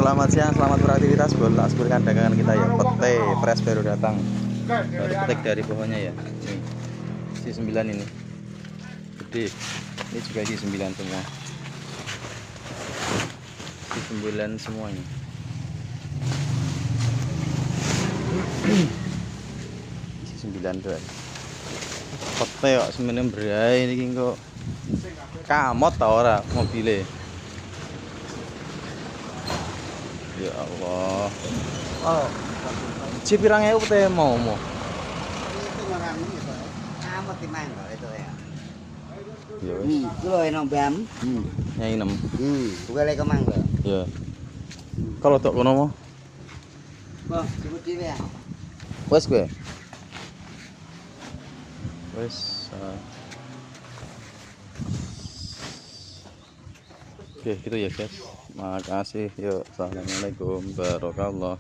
selamat siang, selamat beraktivitas bola seperti dagangan kita ya. Pete fresh baru datang, baru petik dari pohonnya ya. Nih, isi 9 ini, gede. Ini juga isi 9 semua, isi 9 semuanya. Isi 9 tuh. Pete kok semennya berai ini kok kamot tau ora mobilnya. Ya Allah. Oh, cipirang ewu teh mau. Itu orang ini kok. Amat timang kok itu ya. Ya wis. Kulo enong bam. Nyai 6. Buka lek kemang lho. Ya. Kalau tok kono mau. Wah, sebut dhewe ya. Wes gue. Wes. Oke, gitu ya guys. Makasih. Yuk, assalamualaikum warahmatullahi wabarakatuh.